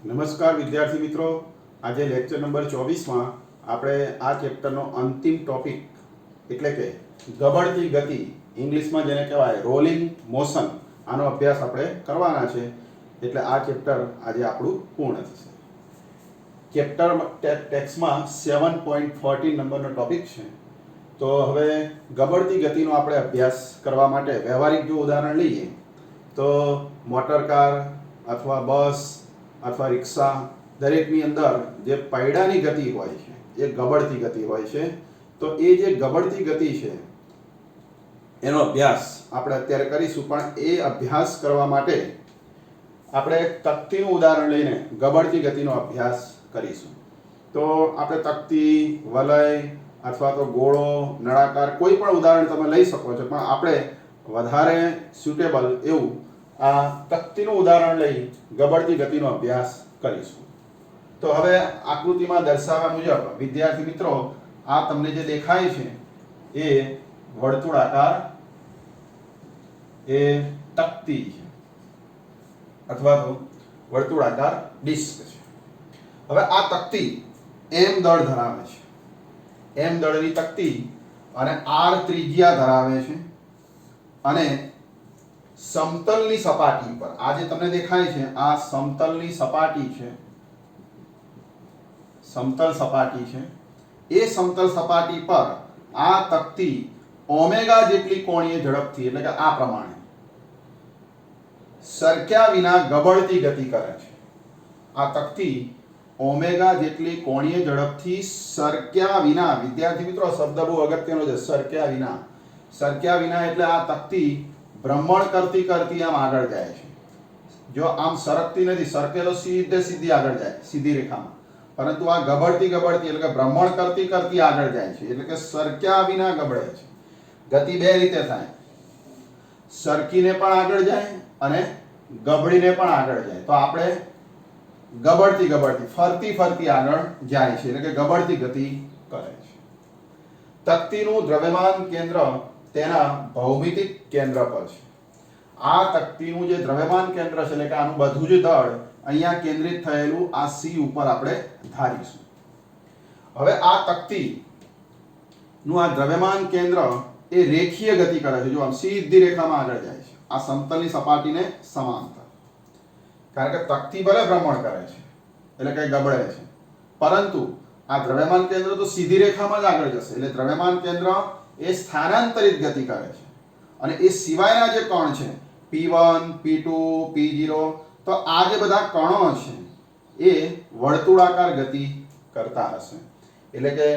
નમસ્કાર વિદ્યાર્થી મિત્રો, આજે લેક્ચર નંબર 24માં આપણે આ ચેપ્ટરનો અંતિમ ટોપિક એટલે કે ગબડતી ગતિ, ઇંગ્લિશમાં જેને કહેવાય રોલિંગ મોશન, આનો અભ્યાસ આપણે કરવાના છે. એટલે આ ચેપ્ટર આજે આપણું પૂર્ણ થશે. ચેપ્ટર ટેક્સ્ટમાં 7.14 નંબરનો ટોપિક છે. તો હવે ગબડતી ગતિનો આપણે અભ્યાસ કરવા માટે વ્યવહારિક જો ઉદાહરણ લઈએ તો મોટર કાર અથવા બસ અથવા રિક્ષા દરેકની અંદર જે પૈડાની ગતિ હોય છે એ ગબડતી ગતિ હોય છે. તો એ જે ગબડતી ગતિ છે એનો અભ્યાસ આપણે અત્યારે કરીશું, પણ એ અભ્યાસ કરવા માટે આપણે તકતીનું ઉદાહરણ લઈને ગબડતી ગતિનો અભ્યાસ કરીશું. તો આપણે તકતી, વલય અથવા તો ગોળો, નળાકાર કોઈ પણ ઉદાહરણ તમે લઈ શકો છો, પણ આપણે વધારે સ્યુટેબલ એવું આ તકતીનું ઉદાહરણ લઈ ગબડતી ગતિનો અભ્યાસ કરીશું. તો હવે આકૃતિમાં દર્શાવ્યા મુજબ વિદ્યાર્થી મિત્રો, આ તમને જે દેખાય છે એ વર્તુળાકાર એ તકતી છે અથવા તો વર્તુળાકાર ડિસ્ક છે. હવે આ તકતી m દળ ધરાવે છે, m દળની તકતી અને r ત્રિજ્યા ધરાવે છે અને સમતલની સપાટી પર આ જે તમને દેખાય છે આ સમતલની સપાટી છે, સમતલ સપાટી છે. એ સમતલ સપાટી પર આ તકતી ઓમેગા જેટલી કોણીય ઝડપથી એટલે કે આ પ્રમાણે સરક્યા વિના ગબડતી ગતિ કરે છે. આ તકતી ઓમેગા જેટલી કોણીય ઝડપથી સરક્યા વિના, વિદ્યાર્થી મિત્રો શબ્દ બહુ અગત્યનો છે, સરક્યા વિના. સરક્યા વિના એટલે આ તકતી ભ્રમણ કરતી કરતી આમ આગળ જાય છે. જો આમ સરકતી નથી, સરકે તો સીધી આગળ જાય સીધી રેખામાં, પરંતુ આ ગબડતી ગબડતી એટલે કે ભ્રમણ કરતી કરતી આગળ જાય છે, એટલે કે સરક્યા વિના ગબડે છે. ગતિ બે રીતે થાય, સરકીને પણ આગળ જાય અને ગબડીને પણ આગળ જાય. તો આપણે ગબડતી ગબડતી ફરતી ફરતી આગળ જાય છે એટલે કે ગબડતી ગતિ કરે છે. તકતીનું દ્રવ્યમાન કેન્દ્ર તેના ભૌમિતિક કેન્દ્ર પર છે. આ તકતીનું જે દ્રવ્યમાન કેન્દ્ર છે એટલે કે આનું બધું જ દળ અહીંયા કેન્દ્રિત થયેલું આ C ઉપર આપણે ધારીશું. હવે આ તકતી નું આ દ્રવ્યમાન કેન્દ્ર એ રેખીય ગતિ કરે છે. જો આમ સીધી રેખામાં આગળ જાય છે આ સમતલની સપાટીને સમાંતર. કારણ કે તકતી ભલે ભ્રમણ કરે છે એટલે કે ગબડે છે, પરંતુ આ દ્રવ્યમાન કેન્દ્ર તો સીધી રેખામાં જ આગળ જશે. એટલે દ્રવ્યમાન કેન્દ્ર એ સ્થાનાંતરિત ગતિ કરે છે. અને એ સિવાયના જે કણ છે P1, P2, P0, તો આ જે બધા કણો છે એ વર્તુળાકાર ગતિ કરતા હશે, એટલે કે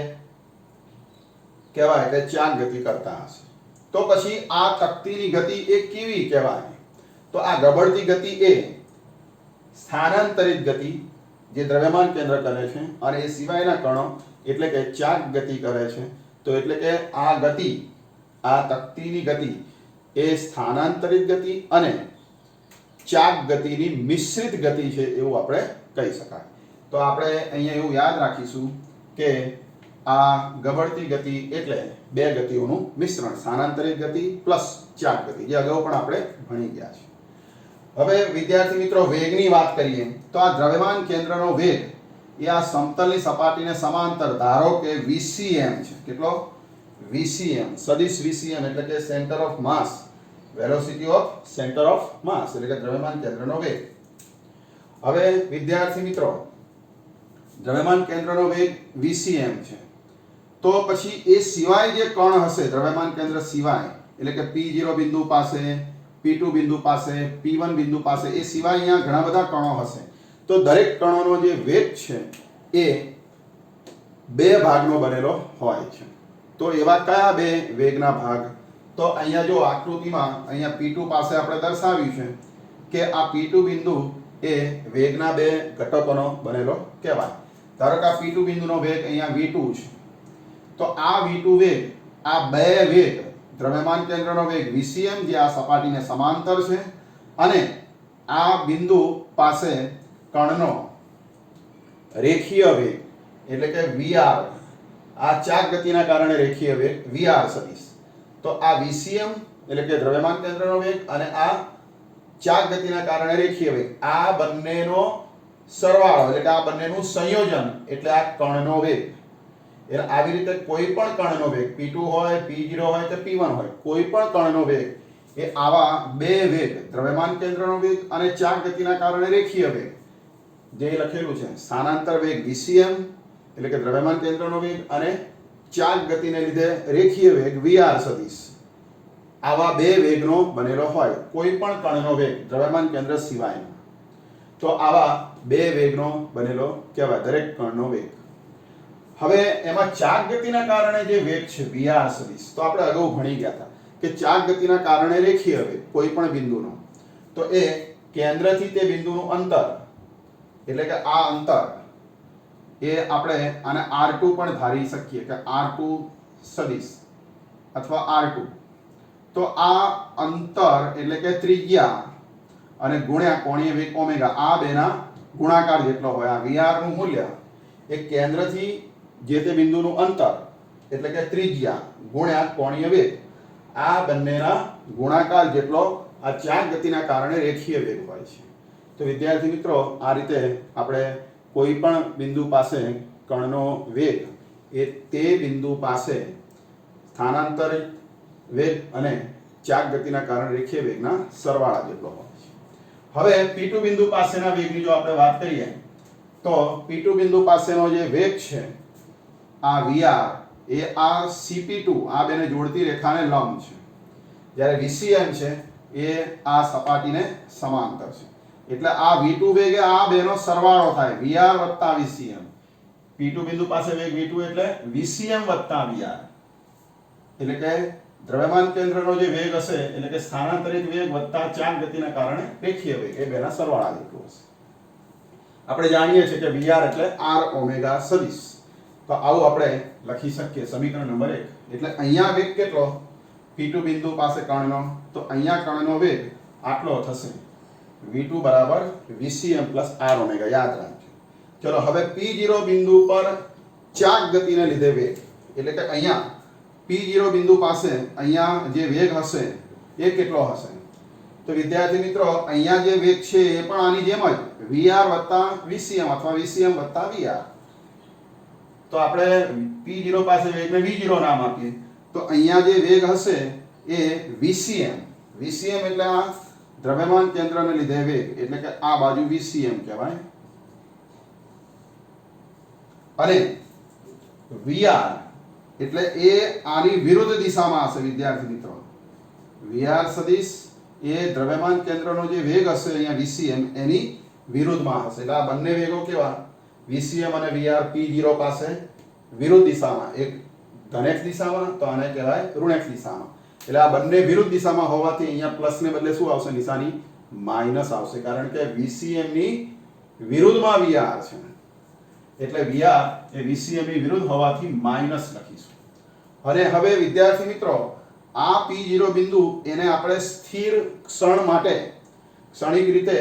કહેવાય કે ચાક ગતિ કરતા હશે. તો પછી આ તકતીની ગતિ એ કેવી કહેવાય? તો આ ગબડતી ગતિ એ સ્થાનાંતરિત ગતિ જે દ્રવ્યમાન કેન્દ્ર કરે છે અને એ સિવાયના કણો એટલે કે ચાક ગતિ કરે છે. તો એટલે કે આ ગતિ, આ તકતીની ગતિ એ સ્થાનાંતરિત ગતિ અને ચાક ગતિની મિશ્રિત ગતિ છે એવું આપણે કહી શકાય. તો આપણે અહીંયા એવું યાદ રાખીશું કે આ ગબડતી ગતિ એટલે બે ગતિઓનું મિશ્રણ, સ્થાનાંતરિત ગતિ પ્લસ ચાક ગતિ, જે અગાઉ પણ આપણે ભણી ગયા છે. હવે વિદ્યાર્થી મિત્રો વેગની વાત કરીએ તો આ દ્રવ્યમાન કેન્દ્રનો વેગ એ આ સમતલની સપાટીને સમાંતર ધારો કે VCM છે. કેટલો? VCM, સદિશ VCM એટલે કે centre of mass, velocity of centre of માસ એટલે કે દ્રવ્યમાન કેન્દ્રનો વેગ. હવે વિદ્યાર્થી મિત્રો દ્રવ્યમાન કેન્દ્રનો વેગ VCM છે, તો પછી એ સિવાય જે કણ હશે દ્રવ્યમાન કેન્દ્ર સિવાય એટલે કે P0 બિંદુ પાસે, P2 બિંદુ પાસે, P1 બિંદુ પાસે, એ સિવાય અહીંયા ઘણા બધા કણો હશે. તો દરેક કણોનો જે વેગ છે એ બે ભાગનો બનેલો હોય છે. તો એવા કયા બે વેગના ભાગ? તો અહીંયા જો આકૃતિમાં અહીંયા P2 પાસે આપણે દર્શાવ્યું છે કે આ P2 બિંદુ એ વેગના બે ઘટકોનો બનેલો કહેવાય. ધારો કે આ P2 બિંદુનો વેગ અહીંયા V2 છે, તો આ V2 વેગ, આ બે વેગ દ્રવ્યમાન કેન્દ્રનો વેગ VCM જે આ સપાટીને સમાંતર છે અને આ બિંદુ પાસે કણનો રેખીય વેગ એટલે કે VR, આ ચાક ગતિના કારણે રેખીય વેગ VR સદિશ. તો આ VCM એટલે કે દ્રવ્યમાન કેન્દ્રનો વેગ અને આ ચાક ગતિના કારણે રેખીય વેગ, આ બંનેનો સરવાળો એટલે કે આ બંનેનું સંયોજન એટલે આ કણનો વેગ. એટલે આવી રીતે કોઈ પણ કણનો વેગ p2 હોય p0 હોય કે p1 હોય કોઈ પણ કણનો વેગ એ આવા બે વેગ દ્રવ્યમાન કેન્દ્રનો વેગ અને ચાક ગતિના કારણે રેખીય વેગ જે લખેલું છે સ્થાનાંતર વેગ vcm એટલે કે દ્રવ્યમાન કેન્દ્રનો વેગ અને ચાક ગતિને લીધે રેખીય વેગ vr સદિશ આવા બે વેગનો બનેલો હોય કોઈ પણ કણનો વેગ દ્રવ્યમાન કેન્દ્ર સિવાય તો આવા બે વેગનો બનેલો કહેવાય દરેક કણનો વેગ. હવે એમાં ચાક ગતિના કારણે જે વેગ છે vr સદિશ તો આપણે અગાઉ ભણી ગયા હતા કે ચાક ગતિના કારણે રેખીય વેગ કોઈ પણ બિંદુનો તો એ કેન્દ્રથી તે બિંદુનું અંતર એટલે કે આ અંતર એ આપણે આને r2 પણ ધારી શકીએ કે r2 સદિશ અથવા r2 તો આ અંતર એટલે કે ત્રિજ્યા અને ગુણ્યા કોણીય વેગ ઓમેગા આ બેના ગુણાકાર જેટલો હોય. આ vr નું મૂલ્ય એ કેન્દ્રથી જે તે બિંદુનું અંતર એટલે કે ત્રિજ્યા ગુણ્યા કોણીય વેગ આ બંનેના ગુણાકાર જેટલો આ ચાક ગતિના કારણે રેખીય વેગ હોય છે. તો વિદ્યાર્થી મિત્રો આ રીતે આપણે કોઈ પણ બિંદુ પાસે કણનો વેગ એ તે બિંદુ પાસે સ્થાનાંતરિત વેગ અને ચાક ગતિના કારણે રેખીય વેગના સરવાળા જેટલો હોય છે. હવે p2 બિંદુ પાસેના વેગની જો આપણે વાત કરીએ તો p2 બિંદુ પાસેનો જે વેગ છે આ vr એ આ cp2 આ બેને જોડતી રેખાને લંબ છે જ્યારે vcm છે એ આ સપાટીને સમાંતર છે. એટલે આ v2 વેગ એ આ બેનો સરવાળો થાય vr + vcm. p2 બિંદુ પાસે વેગ v2 એટલે vcm + vr એટલે કે દ્રવ્યમાન કેન્દ્રનો જે વેગ હશે એટલે કે સ્થાનાંતરિત વેગ વત્તા ચાક ગતિના કારણે રેખીય વેગ એ બેના સરવાળા જેટલું હશે. આપણે જાણીએ છીએ કે vr એટલે r ઓમેગા સદિશ. તો આવું આપણે લખી શકીએ સમીકરણ નંબર 1. એટલે અહીંયા વેગ કેટલો p2 બિંદુ પાસે કણનો તો અહીંયા કણનો વેગ આટલો થશે v2 = vcm + r ઓમેગા. યાદ રાખજો. ચલો હવે p0 બિંદુ પર ચાક ગતિને લીધે વેગ એટલે કે અહીંયા p0 બિંદુ પાસે અહીંયા જે વેગ હશે એ કેટલો હશે તો વિદ્યાર્થી મિત્રો અહીંયા જે વેગ છે એ પણ આની જેમ જ vr + vcm અથવા vcm + vr. તો આપણે p0 પાસે વેગને v0 નામ આપીએ તો અહીંયા જે વેગ હશે એ vcm. vcm એટલે આ દ્રવ્યમાન કેન્દ્રને લીધે વેગ એટલે કે આ બાજુ vcm કહેવાય અને vr એટલે એ આની વિરુદ્ધ દિશામાં હશે વિદ્યાર્થી મિત્રો. vr સદિશ એ દ્રવ્યમાન કેન્દ્રનો જે વેગ હશે અહીંયા vcm એની વિરુદ્ધમાં હશે. એટલે આ બંને વેગો કેવા vcm અને vr p0 પાસે વિરુદ્ધ દિશામાં એક ધન દિશામાં તો આને કહેવાય ઋણ દિશામાં. એટલે આ બંને વિરુદ્ધ દિશામાં હોવાથી અહીંયા પ્લસ ને બદલે શું આવશે નિશાની માઈનસ આવશે કારણ કે vcm ની વિરુદ્ધમાં vr છે એટલે vr એ vcm ની વિરુદ્ધ હોવાથી માઈનસ લખીશું. અને હવે વિદ્યાર્થી મિત્રો આ p0 બિંદુ એને આપણે સ્થિર ક્ષણ માટે ક્ષણિક રીતે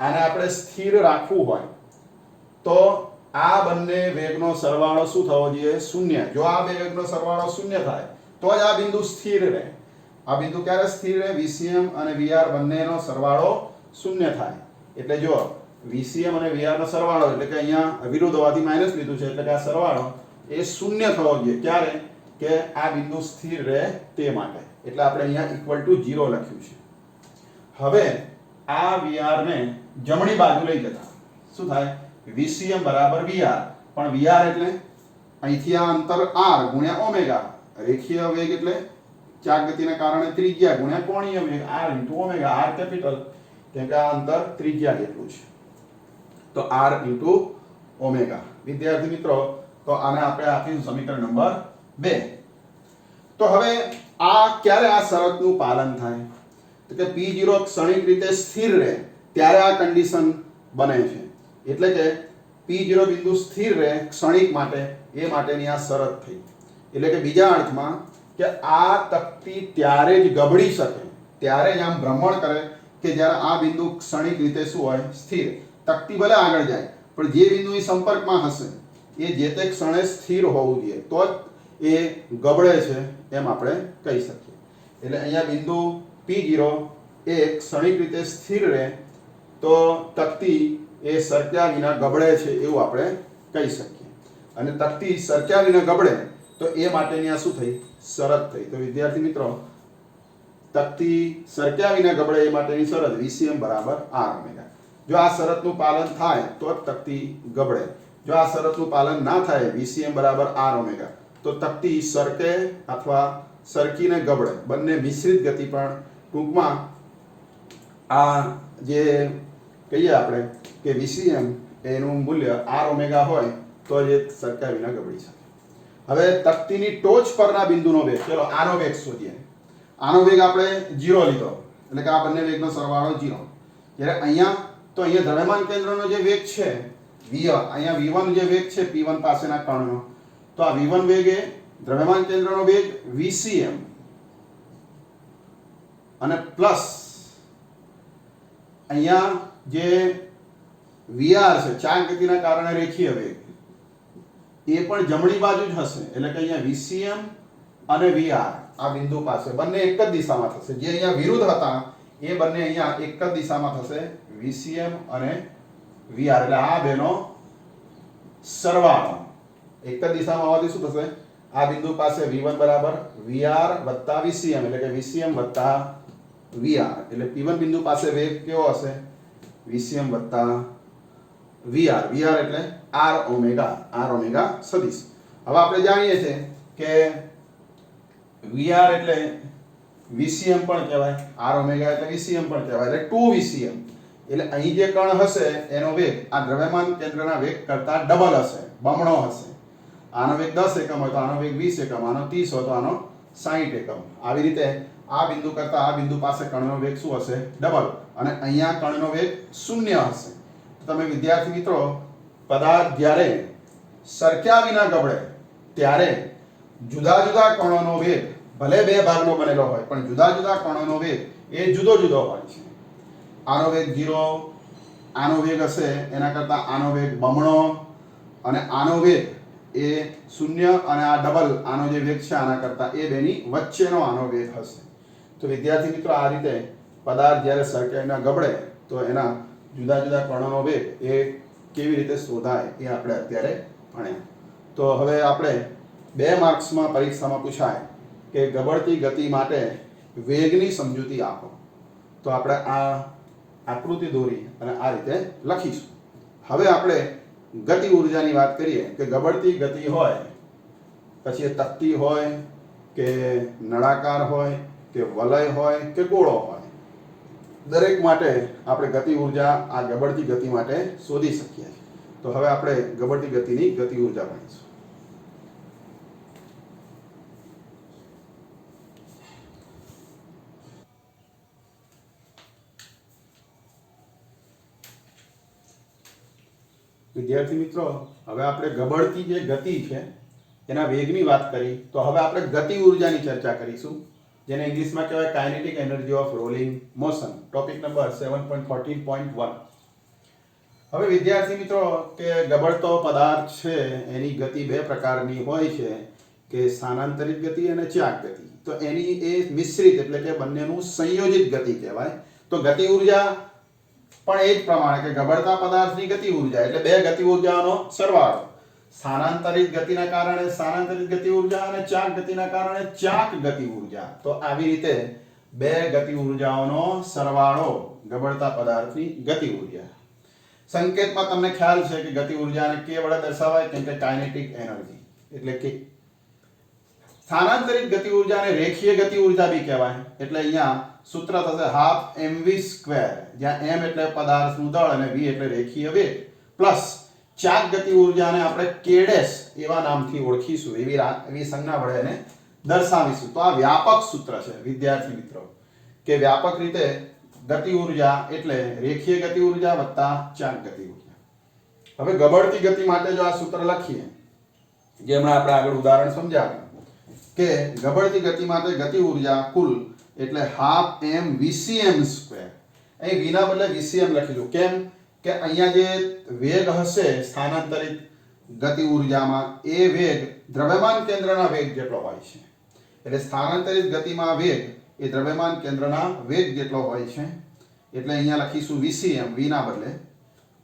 આને આપણે સ્થિર રાખવું હોય તો આ બંને વેગનો સરવાળો શું થવો જોઈએ 0. જો આ બે વેગનો સરવાળો 0 થાય તો જ આ બિંદુ સ્થિર રહે. આ બિંદુ ક્યારે સ્થિર રહે vcm અને vr બંનેનો સરવાળો 0 થાય. એટલે જો vcm અને vr નો સરવાળો એટલે કે અહીંયા વિરુદ્ધ હોવાથી માઈનસ લીધું છે એટલે કે આ સરવાળો એ 0 થવો જોઈએ. ક્યારે કે આ બિંદુ સ્થિર રહે તે માટે. એટલે આપણે અહીંયા = 0 લખ્યું છે. હવે આ vr ને જમણી બાજુ લઈ જતા શું થાય vcm = vr પણ vr એટલે અહીંથી આ અંતર r ગુણ્યા ઓમેગા રેખીય વેગ એટલે ચાક ગતિના કારણે ત્રિજ્યા ગુણ્યા કોણીય વેગ r * ઓમેગા. r કેપિટલ કેમ કે આ અંતર ત્રિજ્યા જેટલું છે તો r * ઓમેગા. વિદ્યાર્થી મિત્રો તો આને આપણે આપીશું સમીકરણ નંબર 2. તો હવે આ ક્યારે આ શરતનું પાલન થાય તો કે p0 ક્ષણિક રીતે સ્થિર રહે ત્યારે આ કન્ડિશન બને છે. એટલે કે p0 બિંદુ સ્થિર રહે ક્ષણિક માટે એ માટેની આ શરત થઈ. એટલે કે બીજા અર્થમાં કે આ તક્તી ત્યારે જ ગબડી શકે ત્યારે જ આમ ભ્રમણ કરે કે જ્યારે આ બિંદુ ક્ષણિક રીતે શું હોય સ્થિર. તક્તી ભલે આગળ જાય પણ જે બિંદુની સંપર્કમાં હશે એ જે તે ક્ષણે સ્થિર હોવું જોઈએ તો જ એ ગબડે છે એમ આપણે કહી શકીએ. એટલે અહીંયા બિંદુ p0 એ ક્ષણિક રીતે સ્થિર રહે તો તક્તી એ સરક્યા વિના ગબડે છે એવું આપણે કહી શકીએ. અને તકતી સરક્યા વિના ગબડે તો એ માટેની આ શું થઈ? શરત થઈ. તો વિદ્યાર્થી મિત્રો, તકતી સરક્યા વિના ગબડે એ માટેની શરત VCM બરાબર R ઓમેગા. જો આ શરતનું પાલન થાય તો જ તકતી ગબડે. જો આ શરતનું પાલન ના થાય, VCM બરાબર R ઓમેગા, તો તકતી સરકે અથવા સરકીને ગબડે, બંને મિશ્રિત ગતિ. પણ ટૂંકમાં આ જે કહીએ આપણે કે VCM એનું મૂલ્ય R ઓમેગા હોય તો જ એ સરક્યા વિના ગબડી શકે. હવે તકતીની ટોચ પરના બિંદુનો વેગ, ચલો આનો વેગ શોધીએ. આનો વેગ આપણે 0 લીધો, એટલે કે આ બંને વેગનો સરવાળો 0. જ્યારે અહીંયા તો અહીંયા દ્રવ્યમાન કેન્દ્રનો જે વેગ છે અહીંયા V1 જે વેગ છે P1 પાસેના કણનો, તો આ V1 વેગ એ દ્રવ્યમાન કેન્દ્રનો વેગ VCM અને પ્લસ અહીંયા જે VR છે, ચાક ગતિના કારણે રેખીય વેગ, એ પણ જમણી બાજુ જ હશે. એટલે કે અહીંયા VCM અને VR આ બિંદુ પાસે બંને એક જ દિશામાં થશે. જે અહીંયા વિરુદ્ધ હતા એ બંને અહીંયા એક જ દિશામાં થશે, VCM અને VR. એટલે આ બેનો સરવાળો એક જ દિશામાં હોવાથી શું થશે? આ બિંદુ પાસે V1 બરાબર VR વત્તા VCM, એટલે કે VCM વત્તા VR. એટલે P1 બિંદુ પાસે વેગ કેવો હશે? VCM વત્તા VR. VR એટલે R ઓમેગા સદિશ. હવે આપણે જાણીએ છીએ કે VR એટલે VCM પણ કહેવાય, R ઓમેગા એટલે VCM પણ કહેવાય, એટલે 2VCM. એટલે અહીં જે કણ હશે એનો વેગ આ દ્રવ્યમાન કેન્દ્રના વેગ કરતા ડબલ હશે, બમણો હશે. આનો વેગ 10 એકમ હોય તો આનો વેગ 20 એકમ, આનો 30 હોય તો આનો 60 એકમ. આવી રીતે આ બિંદુ કરતા આ બિંદુ પાસે કણનો વેગ શું હશે? ડબલ. અને અહીંયા કણનો વેગ 0 હશે. તો તમે વિદ્યાર્થી મિત્રો, પદાર્થ જ્યારે સરક્યા વિના ગબડે ત્યારે જુદા જુદા કણોનો વેગ ભલે બે ભાગનો બનેલો હોય પણ જુદા જુદા કણોનો વેગ એ જુદો જુદો હોય છે. આનો વેગ 0, આનો વેગ હશે એના કરતા આનો વેગ બમણો, અને આનો વેગ એ 0, અને આ ડબલ આનો જે વેગ છે આના કરતા એ બેની વચ્ચેનો આનો વેગ હશે. તો વિદ્યાર્થી મિત્રો, આ રીતે પદાર્થ જ્યારે સરક્યા વિના ગબડે તો એના જુદા જુદા કણોનો વેગ એ કેવી રીતે શોધાય એ આપણે અત્યારે ભણ્યા. તો હવે આપણે 2 માર્ક્સમાં પરીક્ષામાં પૂછાય કે ગબડતી ગતિ માટે વેગની સમજૂતી આપો. તો આપણે આ આકૃતિ દોરી અને આ રીતે લખીશું. હવે આપણે ગતિ ઊર્જાની વાત કરીએ કે ગબડતી ગતિ હોય, પછી એ તકતી હોય કે નળાકાર હોય કે વલય હોય કે ગોળો હોય, દરેક માટે આપણે ગતિ ઊર્જા આ ગબડતી ગતિ માટે શોધી શકીએ. તો હવે આપણે ગબડતી ગતિની ગતિ ઊર્જા ભણીશું. વિદ્યાર્થી મિત્રો, હવે આપણે ગબડતી જે ગતિ છે એના વેગની વાત કરી, તો હવે આપણે ગતિ ઊર્જાની ચર્ચા કરીશું, જેને ઇંગ્લિશમાં કહેવાય kinetic energy of rolling motion. Topic number 7.14.1. હવે વિદ્યાર્થી મિત્રો, કે ગબડતો પદાર્થ છે એની ગતિ બે પ્રકારની હોય છે, કે સ્થાનાંતરિત ગતિ અને ચાક ગતિ. તો એની એ મિશ્રિત એટલે કે બંનેનું સંયોજિત ગતિ કહેવાય. તો ગતિ ઊર્જા પણ એ જ પ્રમાણે કે ગબડતા પદાર્થની ગતિ ઊર્જા એટલે બે ગતિ ઊર્જાનો સરવાળો. સ્થાનાંતરિત ગતિના કારણે સ્થાનાંતરિત ગતિ ઊર્જા અને ચાક ગતિના કારણે ચાક ગતિ ઊર્જા. તો આવી રીતે બે ગતિ ઊર્જાઓનો સરવાળો ગબડતા પદાર્થની ગતિ ઊર્જા. સંકેતમાં તમને ખ્યાલ છે કે ગતિ ઊર્જાને કે વડે દર્શાવાય, કેમ કે કાઇનેટિક એનર્જી. એટલે કે સ્થાનાંતરિત ગતિ ઊર્જાને રેખીય ગતિ ઊર્જા બી કહેવાય. એટલે અહીંયા સૂત્ર થશે 12mv², જ્યાં m એટલે પદાર્થનું દળ અને v એટલે રેખીય વેગ, પ્લસ ચાક ગતિ ઊર્જાને આપણે k' એવા નામથી ઓળખીશું, એવી સંજ્ઞા વડે એને દર્શાવીશું. તો આ વ્યાપક સૂત્ર છે વિદ્યાર્થી મિત્રો, કે વ્યાપક રીતે ગતિ ઊર્જા એટલે રેખીય ગતિ ઊર્જા વત્તા ચાક ગતિ ઊર્જા. હવે ગબડતી ગતિ માટે જો આ સૂત્ર લખીએ, જે હમણાં આપણે આગળ ઉદાહરણ સમજાવ્યું કે ગબડતી ગતિ માટે ગતિ ઊર્જા કુલ એટલે 12mvcm². અહીં v ના બદલે vcm લખીશું. કેમ કે અહીંયા જે વેગ હશે સ્થાનાંતરિત ગતિ ઊર્જામાં, એ વેગ દ્રવ્યમાન કેન્દ્રના વેગ જેટલો હોય છે. એટલે સ્થાનાંતરિત ગતિમાં વેગ એ દ્રવ્યમાન કેન્દ્રના વેગ જેટલો હોય છે. એટલે અહીંયા લખીશું vcm, v ના બદલે.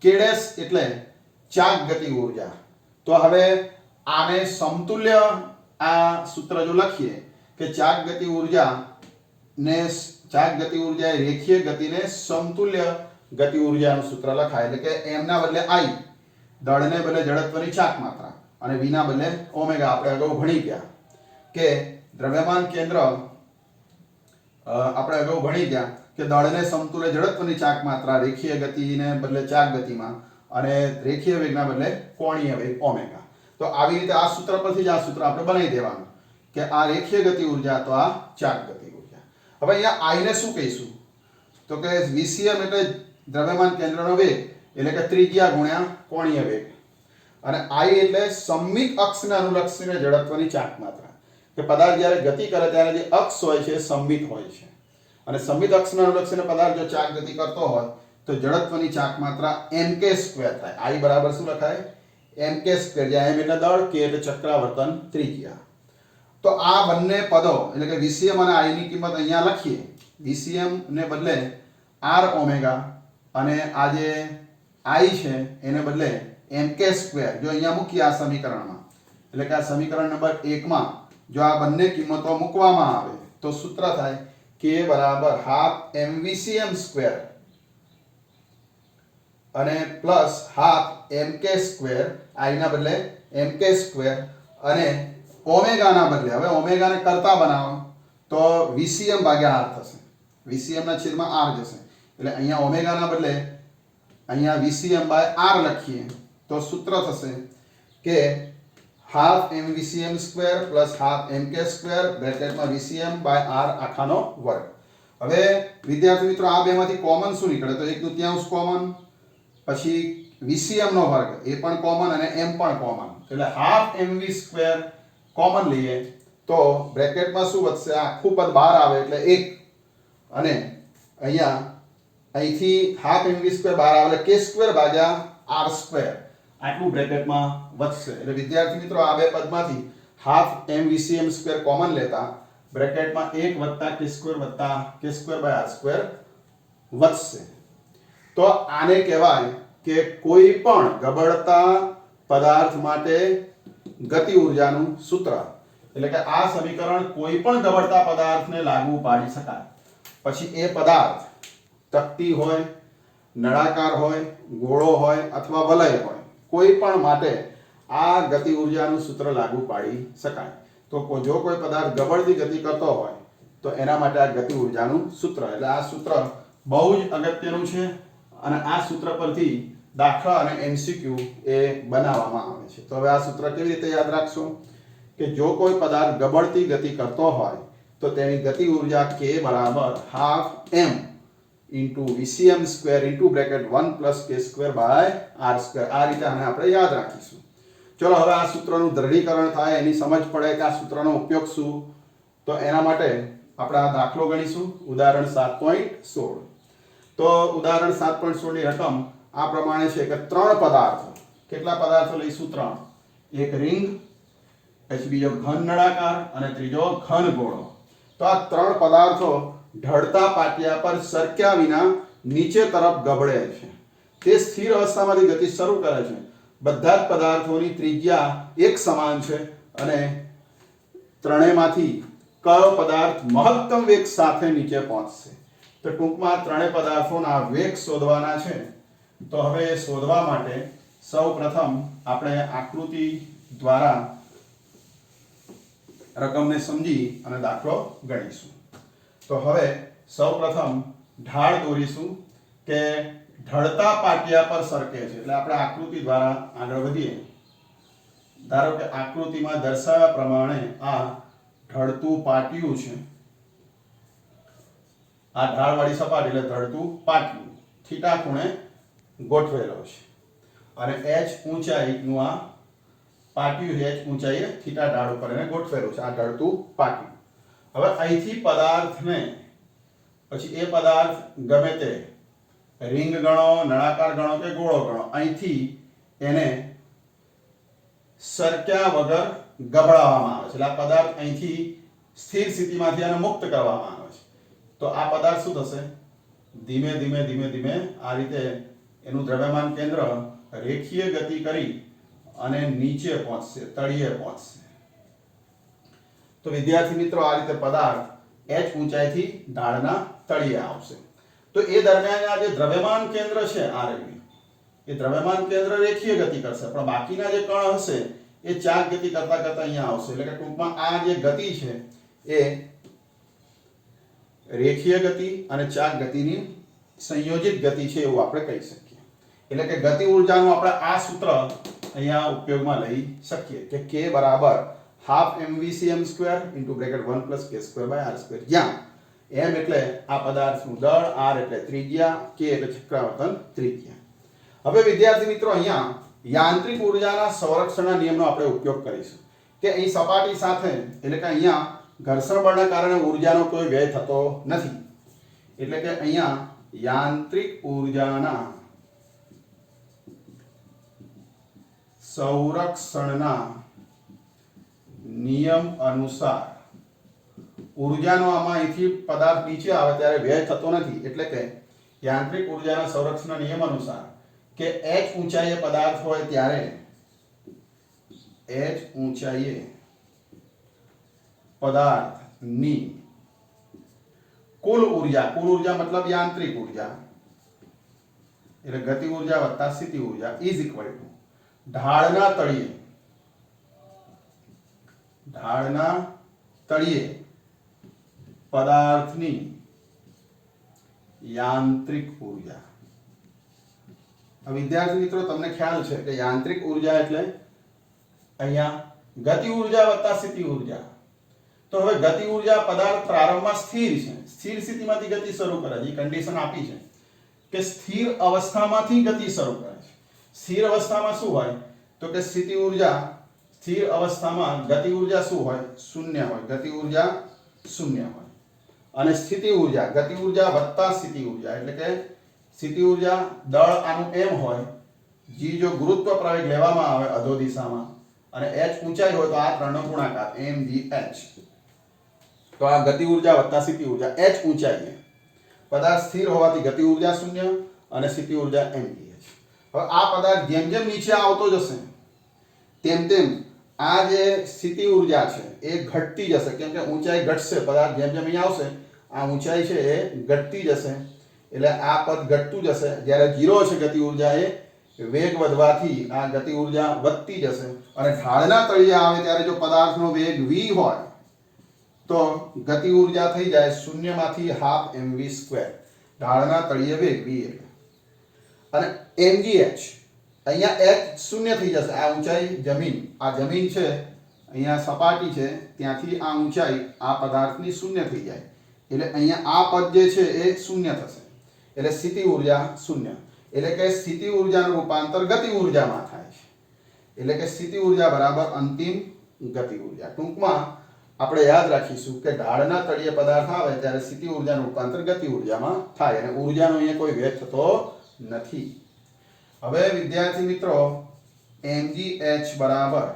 કેડેસ એટલે ચાક ગતિ ઉર્જા. તો હવે આને સમતુલ્ય આ સૂત્ર જો લખીએ કે ચાક ગતિ ઉર્જા એ રેખીય ગતિને સમતુલ્ય ગતિ ઉર્જાનું સૂત્ર લખાય. એટલે કે m ના બદલે i, દળને બદલે જડત્વની ચાક માત્રા, અને v ના બદલે ઓમેગા. આપણે અગાઉ ભણી ગયા કે દ્રવ્યમાન કેન્દ્ર, આપણે અગાઉ ભણી ગયા કે દળને સમતુલ્ય જડત્વની ચાક માત્રા, રેખીય ગતિને બદલે ચાક ગતિમાં, અને રેખીય વેગના બદલે કોણીય વેગ ઓમેગા. તો આવી રીતે આ સૂત્ર પરથી જ આ સૂત્ર આપણે બનાવી દેવાનું કે આ રેખીય ગતિ ઉર્જા તો આ ચાક ગતિ ઉર્જા. હવે અહીંયા i ને શું કહીશું? તો કે VCM એટલે દ્રવ્યમાન કેન્દ્રનો વેગ, એટલે કે ત્રિજ્યા ગુણ્યા કોણીય વેગ, અને i એટલે સંમિત અક્ષને અનુલક્ષીને જડત્વની ચાક માત્રા. કે પદાર્થ જ્યારે ગતિ કરે ત્યારે જે અક્ષ હોય છે સંમિત હોય છે, અને સંમિત અક્ષને અનુલક્ષીને પદાર્થ જો ચાક ગતિ કરતો હોય તો જડત્વની ચાક માત્રા mk સ્ક્વેર થાય. i બરાબર શું લખાય? mk સ્ક્વેર, જ્યાં m એટલે દળ, k એટલે ચક્રાવર્તન ત્રિજ્યા. તો આ બંને પદો એટલે કે VCM અને i ની કિંમત અહીંયા લખીએ. VCM ને બદલે r ઓમેગા, અને આ જે i છે એને બદલે mk સ્ક્વેર જો અહીંયા મૂકીએ આ સમીકરણમાં, એટલે કે આ સમીકરણ નંબર 1 માં જો આ બંને કિંમતો મૂકવામાં આવે તો સૂત્ર થાય k બરાબર હાફ mVCM સ્ક્વેર અને plus half mk square, i ના બદલે mk સ્ક્વેર, અને ઓમેગા ના બદલે, હવે ઓમેગા ને કરતા બનાવો તો VCM ભાગ્યા r થશે. VCM ના છેદમાં r જશે, એટલે અહીંયા ઓમેગા ના બદલે અહીંયા VCM બાય r લખીએ તો સૂત્ર થશે કે half mVCM square plus half mk square બ્રેકેટમાં VCM બાય r આખાનો વર્ગ. હવે વિદ્યાર્થી મિત્રો આ બેમાંથી કોમન શું નીકળે? તો 1/3 કોમન, પછી VCM નો વર્ગ એ પણ કોમન, અને m પણ કોમન, એટલે હાફ mv સ્ક્વેર કોમન લઈએ તો બ્રેકેટમાં શું વધશે? આખું પદ બહાર આવે એટલે 1, અને અહીંયા અહીંથી હાફ mv સ્ક્વેર બહાર આવે એટલે k સ્ક્વેર ભાગ્યા r સ્ક્વેર આટલું બ્રેકેટમાં વધશે. એટલે વિદ્યાર્થી મિત્રો આ બે પદમાંથી હાફ mVCM સ્ક્વેર કોમન લેતા બ્રેકેટમાં 1 + k square k square by r square વધશે. તો આને કહેવાય કે કોઈ પણ ગબડતા પદાર્થ માટે ગતિ ઉર્જાનું સૂત્ર. એટલે કે આ સમીકરણ કોઈ પણ ગબડતા પદાર્થને લાગુ પાડી શકાય. પછી એ પદાર્થ તકતી હોય, નળાકાર હોય, ગોળો હોય અથવા વલય હોય, કોઈ પણ માટે આ ગતિ ઉર્જાનું સૂત્ર લાગુ પાડી શકાય. તો જો કોઈ પદાર્થ ગબડતી ગતિ કરતો હોય તો એના માટે આ ગતિ ઉર્જાનું સૂત્ર. એટલે આ સૂત્ર બહુ જ અગત્યનું છે, અને આ સૂત્ર પરથી દાખલા અને MCQ એ બનાવવામાં આવે છે. તો હવે આ સૂત્ર કેવી રીતે યાદ રાખશો? કે જો કોઈ પદાર્થ ગબડતી ગતિ કરતો હોય તો તેની ગતિ ઉર્જા k બરાબર half m into VCM square into bracket 1 + k square by r square. આ રીતે આને આપણે યાદ રાખીશું. ચલો હવે આ સૂત્રનું દ્રઢીકરણ થાય, એની સમજ પડે કે આ સૂત્રનો ઉપયોગ શું, તો એના માટે આપણે આ દાખલો ગણીશું. ઉદાહરણ 7.16. તો ઉદાહરણ 7.16 ની રકમ આ પ્રમાણે છે કે 3 પદાર્થો, કેટલા પદાર્થો લઈશું? 3. એક રિંગ, પછી બીજો ઘન નળાકાર, અને ત્રીજો ઘન ગોળો. તો આ 3 પદાર્થો ઢળતા પાટિયા પર સરક્યા વિના નીચે તરફ ગબડે છે. તે સ્થિર અવસ્થામાંથી ગતિ શરૂ કરે છે. બધા જ પદાર્થોની ત્રિજ્યા એક સમાન છે, અને ત્રણેયમાંથી કયો પદાર્થ મહત્તમ વેગ સાથે નીચે પહોંચશે? તો ટૂંકમાં ત્રણેય પદાર્થોના વેગ શોધવાના છે. તો હવે શોધવા માટે સૌપ્રથમ આપણે આકૃતિ દ્વારા રકમને સમજી અને દાખલો ગણીશું. તો હવે સૌપ્રથમ ઢાળ દોરીશું કે ઢળતા પાટિયા પર સરકે છે. એટલે આપણે આકૃતિ દ્વારા આગળ વધીએ. ધારો કે આકૃતિમાં દર્શાવ્યા પ્રમાણે આ ઢળતું પાટિયું છે. આ ઢાળવાળી સપાટી એટલે ઢળતું પાટિયું થીટા ખૂણે ગોઠવેલો છે, અને h ઊંચાઈનું આ પાટિયું h ઊંચાઈએ થીટા ઢાળ ઉપર એને ગોઠવેલું છે. આ ઢળતું પાટિયું. હવે અહીંથી પદાર્થને, પછી એ પદાર્થ ગમે તે રિંગ ગણો, નળાકાર ગણો કે ગોળો ગણો, અહીંથી એને સરક્યા વગર ગબડાવવામાં આવે છે. એટલે આ પદાર્થ અહીંથી સ્થિર સ્થિતિમાંથી આને મુક્ત કરવામાં આવે છે. તો આ પદાર્થ શું થશે? ધીમે ધીમે ધીમે ધીમે આ રીતે એનું દ્રવ્યમાન કેન્દ્ર રેખીય ગતિ કરી અને નીચે પહોંચશે, તળિયે પહોંચશે. તો વિદ્યાર્થી મિત્રો આ રીતે પદાર્થ h ઊંચાઈથી ઢાળના તળિયે આવશે. તો એ દરમિયાન આ જે દ્રવ્યમાન કેન્દ્ર છે આ રહ્યું, એ દ્રવ્યમાન કેન્દ્ર રેખીય ગતિ કરશે, પણ બાકીના જે કણ હશે એ ચાક ગતિ કરતા કરતા અહીંયા આવશે. એટલે કે ટૂંકમાં આ જે ગતિ છે એ રેખીય ગતિ અને ચાક ગતિની સંયોજિત ગતિ છે એવું આપણે કહી શકીએ. એટલે કે ગતિ ઊર્જાનું આપણે આ સૂત્ર અહીંયા ઉપયોગમાં લઈ શકીએ કે k બરાબર half mvcm² into bracket 1 plus k² by r², જ્યાં m એટલે આ પદાર્થનું દળ, r એટલે ત્રિજ્યા, k એટલે ચક્રાવર્તન ત્રિજ્યા. હવે વિદ્યાર્થી મિત્રો અહીંયા યાંત્રિક ઊર્જાના સંરક્ષણના નિયમનો આપણે ઉપયોગ કરીશું કે અહીં સપાટી સાથે એટલે કે અહીંયા ઘર્ષણ બળના કારણે ઊર્જાનો કોઈ વ્યય થતો નથી. એટલે કે અહીંયા યાંત્રિક ઊર્જાના સંરક્ષણના નિયમ અનુસાર ઊર્જાનો આમાં અહીંથી પદાર્થ નીચે આવે ત્યારે વ્યય થતો નથી. એટલે કે યાંત્રિક ઊર્જાના સંરક્ષણના નિયમ અનુસાર કે h ઊંચાઈએ પદાર્થ હોય ત્યારે h ઊંચાઈએ પદાર્થની કુલ ઊર્જા મતલબ યાંત્રિક ઊર્જા એટલે ગતિ ઊર્જા વત્તા સ્થિતિ ઊર્જા ઇઝ ઇક્વલ ટુ ઢાળના તળિયે પદાર્થની યાંત્રિક ઊર્જા. વિદ્યાર્થી મિત્રો તમને ખ્યાલ છે કે યાંત્રિક ઊર્જા એટલે અહીંયા ગતિ ઊર્જા વત્તા સ્થિતિ ઊર્જા. તો હવે ગતિ ઊર્જા પદાર્થ પ્રારંભમાં સ્થિર છે, સ્થિર સ્થિતિમાંથી ગતિ શરૂ કરે છે. એ કન્ડિશન આપી છે કે સ્થિર અવસ્થામાંથી ગતિ શરૂ કરે છે. સ્થિર અવસ્થામાં શું હોય તો કે સ્થિતિ ઊર્જા, સ્થિર અવસ્થામાં ગતિ ઊર્જા શું હોય? શૂન્ય હોય. ગતિ ઊર્જા શૂન્ય હોય. અને સ્થિતિ ઊર્જા ગતિ ઊર્જા વત્તા સ્થિતિ ઊર્જા એટલે કે સ્થિતિ ઊર્જા દળ આનું m હોય, g જો ગુરુત્વ પ્રવેગ લેવામાં આવે અધો દિશામાં અને h ઊંચાઈ હોય તો આ ત્રણનો ગુણાકાર mgh. તો આ ગતિ ઊર્જા વત્તા સ્થિતિ ઊર્જા. h ઊંચાઈએ પદાર્થ સ્થિર હોવાથી ગતિ ઊર્જા શૂન્ય અને સ્થિતિ ઊર્જા mgh. હવે આ પદાર્થ જેમ જેમ નીચે આવતો જશે તેમ તેમ આ જે સ્થિતિ ઊર્જા છે એ ઘટતી જશે, કેમ કે ઊંચાઈ ઘટશે. પદાર્થ જેમ જેમ અહીં આવશે આ ઊંચાઈ છે એ ઘટતી જશે. એટલે આ પદ ઘટતું જશે. જ્યારે 0 છે ગતિ ઊર્જા એ વેગ વધવાથી આ ગતિ ઊર્જા વધતી જશે. અને ઢાળના તળિયે આવે ત્યારે જો પદાર્થનો વેગ v હોય તો ગતિ ઊર્જા થઈ જાય શૂન્યમાંથી હાફ mv². ઢાળના તળિયે વેગ v એટલે અને mgh અહીંયા h શૂન્ય થઈ જશે. આ ઊંચાઈ જમીન, આ જમીન છે, અહીંયા સપાટી છે, ત્યાંથી આ ઊંચાઈ આ પદાર્થની શૂન્ય થઈ જાય. એટલે અહીંયા આ પદ જે છે એ શૂન્ય થશે. એટલે સ્થિતિ ઊર્જા શૂન્ય. એટલે કે સ્થિતિ ઊર્જાનું રૂપાંતર ગતિ ઊર્જામાં થાય છે. એટલે કે સ્થિતિ ઊર્જા બરાબર અંતિમ ગતિ ઊર્જા. ટૂંકમાં આપણે યાદ રાખીશું કે ઢાળના તળિયે પદાર્થ આવે ત્યારે સ્થિતિ ઊર્જાનું રૂપાંતર ગતિ ઊર્જામાં થાય અને ઊર્જાનો અહીંયા કોઈ વ્યય થતો નથી. હવે વિદ્યાર્થી મિત્રો mgh બરાબર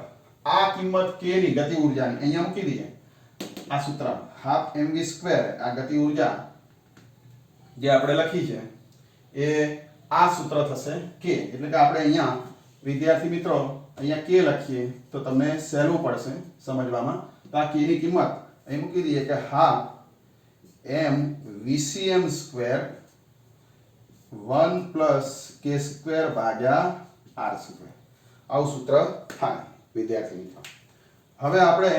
આ કિંમત k ની ગતિ ઊર્જાની અહીંયા મૂકી દઈએ. આ સૂત્ર હાફ mv² આ ગતિ ઊર્જા જે આપણે લખી છે એ આ સૂત્ર થશે k. એટલે કે આપણે અહીંયા વિદ્યાર્થી મિત્રો અહીંયા k લખીએ તો તમને સહેલું પડશે સમજવામાં. તો આ k ની કિંમત અહીં મૂકી દઈએ કે હાફ mvcm² 1 પ્લસ k² ભાગ્યા r². આવું સૂત્ર થાય વિદ્યાર્થી મિત્રો. હવે આપણે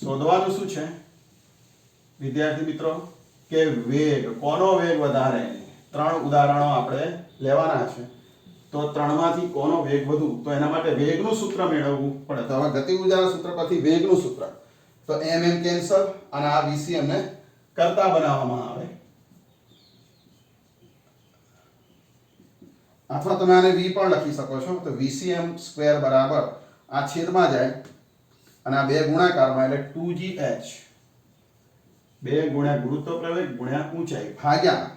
શોધવાનું શું છે વિદ્યાર્થી મિત્રો કે વેગ, કોનો વેગ વધારે. 3 ઉદાહરણો આપણે લેવાના છે. તો 3 માંથી કોનો વેગ વધુ, તો એના માટે વેગનું સૂત્ર મેળવવું પડે. તો હવે ગતિ ઊર્જાના સૂત્ર પરથી વેગનું સૂત્ર, તો mm કેન્સલ અને આ vcm ને કરતા બનાવવામાં આવે. અથવા તમે આને v પણ લખી શકો છો. તો vcm² બરાબર આ છેદમાં જાય અને આ બે ગુણાકારમાં એટલે 2gh 2 ગુણ્યા ગુરુત્વ પ્રવેગ ગુણ્યા ઊંચાઈ ભાગ્યા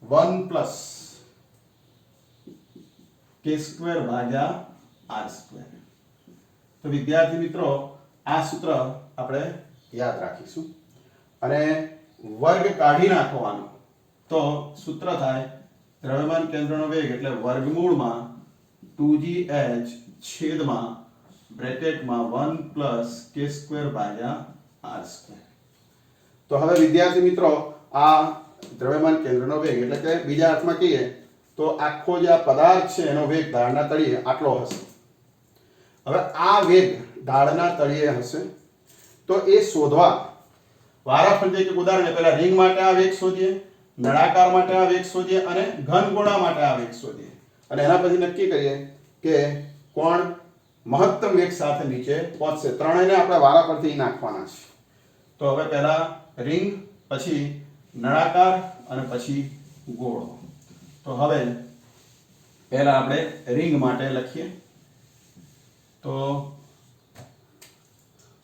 1 પ્લસ k² ભાગ્યા r². તો વિદ્યાર્થી મિત્રો આ સૂત્ર આપણે યાદ રાખીશું અને વર્ગ કાઢી નાખવાનો. તો સૂત્ર થાય દ્રવ્યમાન કેન્દ્રનો વેગ એટલે વર્ગમૂળમાં 2gh છેદમાં બ્રેકેટમાં 1 k² ભાગ્યા r². તો હવે વિદ્યાર્થી મિત્રો આ દ્રવ્યમાન કેન્દ્રનો વેગ એટલે કે બીજા અર્થમાં કહીએ તો આખો જે આ પદાર્થ છે એનો વેગ ઢાળના તળિયે આટલો હશે. હવે આ વેગ ઢાળના તળિયે હશે તો એ શોધવા વારાફરતી એક ઉદાહરણ પહેલા રિંગ માટે આ વેગ શોધીએ, નળાકાર માટે આ વેગ શોધીએ અને ઘનગોળા માટે આ વેગ શોધીએ અને એના પછી નક્કી કરીએ કે કોણ મહત્તમ વેગ સાથે નીચે પહોંચશે. ત્રણેયને આપણે વારાફરતી નાખવાના છે. તો હવે પહેલા રિંગ, પછી નળાકાર અને પછી ગોળો. તો હવે પહેલા આપણે રિંગ માટે લખીએ. તો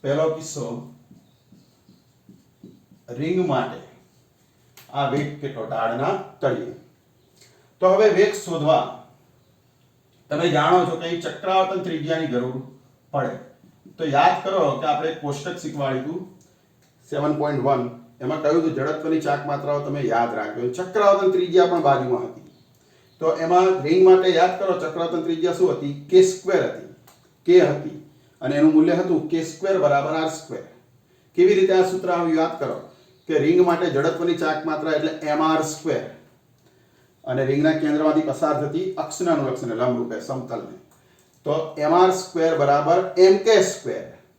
પહેલો કિસ્સો રિંગ માટે આ વેગ કેટલો ઢાળના તળિયે. તો હવે વેગ શોધવા તમે જાણો છો કે અહીં ચક્રાવર્તન ત્રિજ્યાની જરૂર પડે. તો યાદ કરો કે આપણે કોષ્ટક શીખવાડ્યું હતું 7.1 એમાં કહ્યું હતું જડત્વની ચાક માત્રાઓ તમે યાદ રાખજો. ચક્રાવર્તન ત્રિજ્યા પણ બાજુમાં હતી. તો એમાં રિંગ માટે યાદ કરો ચક્રાવર્તન ત્રિજ્યા શું હતી? k² હતી. k હતી અને એનું મૂલ્ય હતું k² બરાબર r². કેવી રીતે આ સૂત્ર આવ્યું યાદ કરો કે રિંગ માટે જડત્વની ચાક માત્રા એટલે mr² અને રિંગના કેન્દ્રમાંથી પસાર થતી અક્ષના અનુલક્ષને લંબરૂપે સમતલને તો mr² બરાબર mk².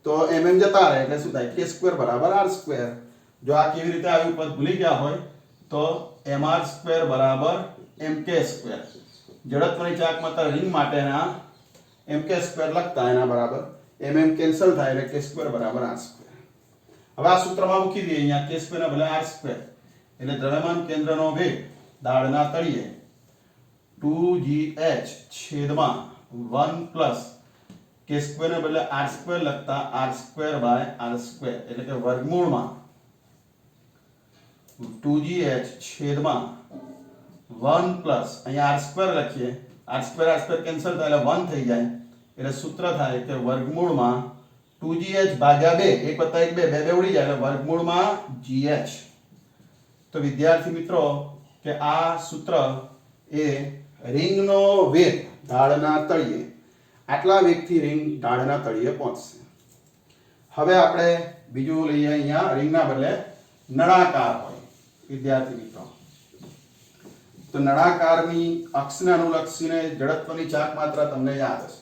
તો mm જતા રહે એટલે શું થાય? k² બરાબર r². જો આ કેવી રીતે આવ્યું પદ ભૂલી ગયા હોય તો mr² બરાબર mk². જડત્વની ચાક માત્રા રિંગ માટેના mk² લખતા એના બરાબર mm કેન્સલ થાય એટલે k² બરાબર r². હવે આ સૂત્રમાં મૂકી દઈએ અહીંયા k² ના બદલે r². એટલે દ્રવ્યમાન કેન્દ્રનો વેગ ઢાળના તળિયે 2gh છેદમાં 1 k² ને બદલે r² લખતા r²/r² એટલે કે વર્ગમૂળમાં 2gh છેદમાં 1 અહીંયા r² લખીએ, r² કેન્સલ થાય એટલે 1 થઈ જાય એટલે સૂત્ર થાય કે વર્ગમૂળમાં 2gh ભાગ્યા 2 1 + 1 2 2 ઉડી જાય એટલે વર્ગમૂળમાં gh. તો વિદ્યાર્થી મિત્રો કે આ સૂત્ર એ રિંગનો વેગ ઢાળના તળિયે આટલા વેગથી રિંગ ઢાળના તળિયે પહોંચશે. હવે આપણે બીજું લઈએ. અહીંયા રિંગના બદલે નળાકાર હોય વિદ્યાર્થી મિત્રો. તો નળાકારની અક્ષને અનુલક્ષીને જડત્વની ચાક માત્રા તમને યાદ હશે.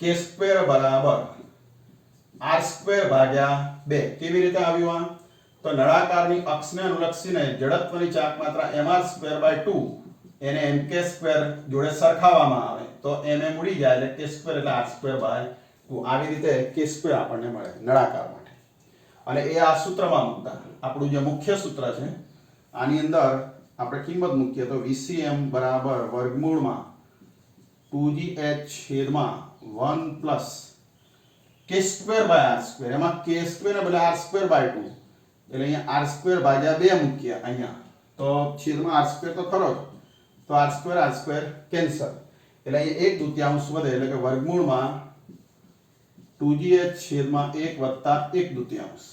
k² બરાબર r² ભાગ્યા 2. કેવી રીતે આવ્યું આ? તો નળાકારની અક્ષને અનુલક્ષીને જડત્વની ચાક માત્રા mr²/2 એને mk² જોડે સરખાવવામાં આવે તો mm ઉડી જાય એટલે k² એટલે r²/2. આવી રીતે k² આપણને મળે નળાકાર માટે. અને એ આ સૂત્રમાં મૂકતા આપણું જે મુખ્ય સૂત્ર છે આની અંદર આપણે કિંમત મૂકીએ તો VCM બરાબર વર્ગમૂળમાં 2gh છેદમાં 1 k²/r². એમાં k² ને બદલે r²/2 એટલે અહીંયા r²/2 મૂકીએ અહીંયા તો છેદમાં r² તો ખરો જ તો r² કેન્સલ એટલે અહીંયા 1/2 વધે એટલે કે વર્ગમૂળમાં 2gh છેદમાં 1 + 1/2.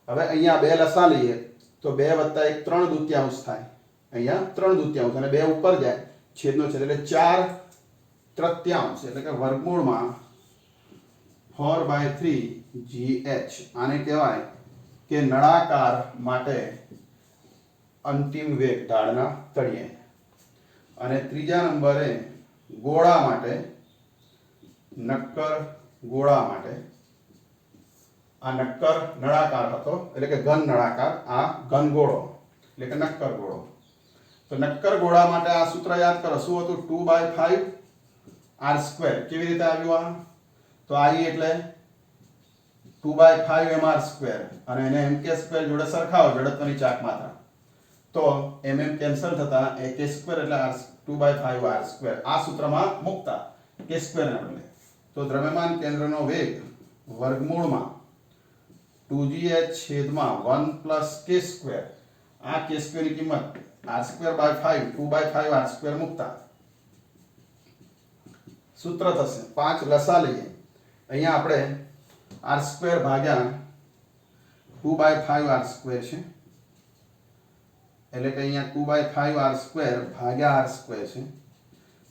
હવે અહીંયા 2 લસા લઈએ તો 2 + 1 3/2 થાય. અહીંયા 3/2 અને 2 ઉપર જાય છેદનો છેદ એટલે 4/3 એટલે કે વર્ગમૂળમાં 4/3 gh. આને કહેવાય કે નળાકાર માટે અંતિમ વેગ ઢાળના તળિયે. અને ત્રીજા નંબરે ગોળા માટે નક્કર ગોળા માટે આ નક્કર નળાકાર હતો એટલે કે ઘન નળાકાર, આ ઘન ગોળો એટલે કે નક્કર ગોળો. તો નક્કર ગોળા માટે આ સૂત્ર યાદ કરો શું હતું? 2/5 r². કેવી રીતે આવ્યું આ? તો i એટલે 2/5 mr² અને એને mk² જોડે સરખાવો જડત્વની ચાક માત્રા તો mm કેન્સલ થતા k² એટલે 2/5 r². આ સૂત્રમાં મૂકતા k² ને બદલે તો દ્રવ્યમાન કેન્દ્રનો વેગ વર્ગમૂળમાં 2gh છેદમાં 1 k². આ k² ની કિંમત r²/5 2/5 r² મૂકતા સૂત્ર થશે 5 લસા લઈએ. અહીંયા આપણે r² ભાગ્યા 2/5 r² છે, એટલે કે અહીંયા 2/5 r² ભાગ્યા r² છે.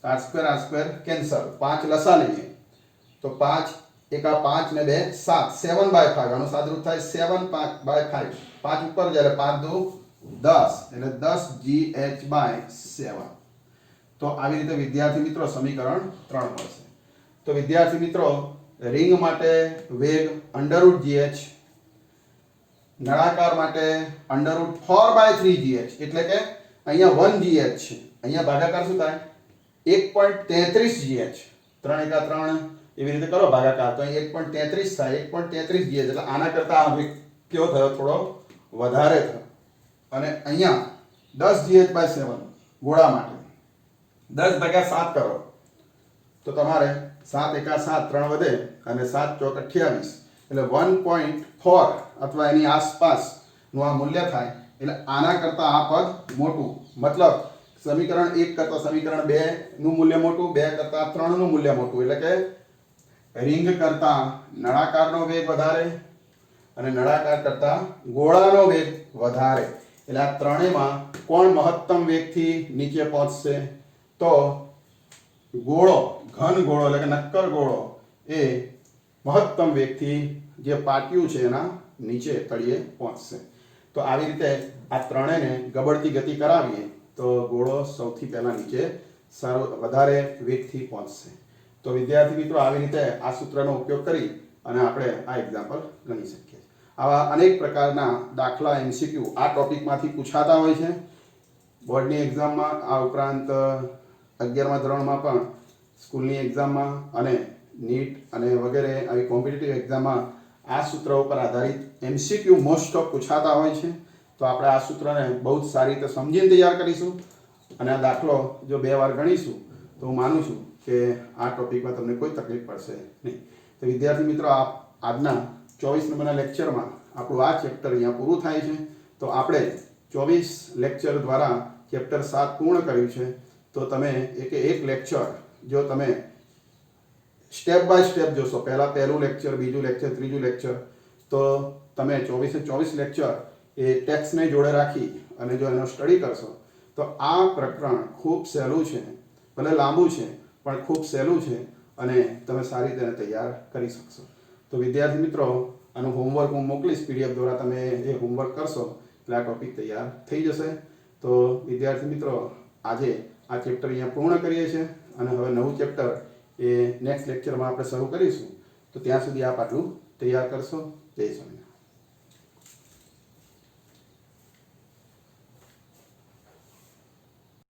r² કેન્સલ, 5 લસા લઈએ તો 5 એકા 5 ને 2 7, 7/5 આનું સાદુરૂપ થાય 7/5, 5 ઉપર જ્યારે 5 દુ 10 એટલે 10gh/7. તો આવી રીતે વિદ્યાર્થી મિત્રો સમીકરણ 3 મળશે. તો વિદ્યાર્થી મિત્રો રિંગ માટે વેગ √gh, નળાકાર માટે √4/3gh, એટલે કે અહીંયા 1gh છે, અહીંયા ભાગાકાર શું થાય 1.33gh, 3 એકા 3 એવી રીતે કરો ભાગાકાર તો અહીં 1.33 થાય, 1.33gh એટલે આના કરતા આ વેગ કેવો થયો, થોડો વધારે થયો. અને અહીંયા 10gh/7 ગોળા માટે 10/7 કરો તો તમારે 7 એકા 7, 3 વધે અને 7 ચોક 28 એટલે 1.4 અથવા એની આસપાસનું આ મૂલ્ય થાય. એટલે આના કરતાં આ પદ મોટું, મતલબ સમીકરણ 1 કરતાં સમીકરણ 2 નું મૂલ્ય મોટું, 2 કરતાં 3 નું મૂલ્ય મોટું, એટલે કે રિંગ કરતાં નળાકારનો વેગ વધારે અને નળાકાર કરતાં ગોળાનો વેગ વધારે. એટલે આ ત્રણેયમાં કોણ મહત્તમ વેગથી નીચે પહોંચશે? તો ગોળો, ઘન ગોળો એટલે કે નક્કર ગોળો એ મહત્તમ વેગથી જે પાટિયું છે એના નીચે તળિયે પહોંચશે. તો આવી રીતે આ ત્રણેયને ગબડતી ગતિ કરાવીએ તો ગોળો સૌથી પહેલા નીચે વધારે વેગથી પહોંચશે. તો વિદ્યાર્થી મિત્રો આવી રીતે આ સૂત્રનો ઉપયોગ કરી અને આપણે આ એક્ઝામ્પલ ગણી શકીએ. આવા અનેક પ્રકારના દાખલા MCQ આ ટોપિકમાંથી પૂછાતા હોય છે બોર્ડની એક્ઝામમાં, આ ઉપરાંત 11મા ધોરણમાં પણ સ્કૂલની એક્ઝામમાં અને નીટ અને વગેરે આવી કોમ્પિટિટિવ એક્ઝામમાં આ સૂત્ર ઉપર આધારિત MCQ મોસ્ટ ઓફ પૂછાતા હોય છે. તો આપણે આ સૂત્રને બહુ જ સારી રીતે સમજીને તૈયાર કરીશું અને આ દાખલો જો 2 વાર ગણીશું તો હું માનું છું કે આ ટોપિકમાં તમને કોઈ તકલીફ પડશે નહીં. તો વિદ્યાર્થી મિત્રો આજના 24 નંબરના લેક્ચરમાં આપણું આ ચેપ્ટર અહીંયા પૂરું થાય છે. તો આપણે 24 લેક્ચર દ્વારા ચેપ્ટર 7 પૂર્ણ કર્યું છે. તો તમે એક લેક્ચર જો તમે સ્ટેપ બાય સ્ટેપ જોશો, પહેલું લેક્ચર, બીજું લેક્ચર, ત્રીજું લેક્ચર, તો તમે 24 લેક્ચર એ ટેક્સ્ટને જોડે રાખી અને જો એનો સ્ટડી કરશો તો આ પ્રકરણ ખૂબ સહેલું છે, ભલે લાંબુ છે પણ ખૂબ સહેલું છે અને તમે સારી રીતે તૈયાર કરી શકશો. તો વિદ્યાર્થી મિત્રો આનું હોમવર્ક હું મોકલીશ PDF દ્વારા, તમે એ હોમવર્ક કરશો એટલે આ ટોપિક તૈયાર થઈ જશે. તો વિદ્યાર્થી મિત્રો આજે આ ચેપ્ટર અહીંયા પૂર્ણ કરીએ છીએ અને હવે નવું ચેપ્ટર એ નેક્સ્ટ લેક્ચરમાં આપણે શરૂ કરીશું. તો ત્યાં સુધી આપ આટલું તૈયાર કરશો. જય સ્વામિનારાયણ.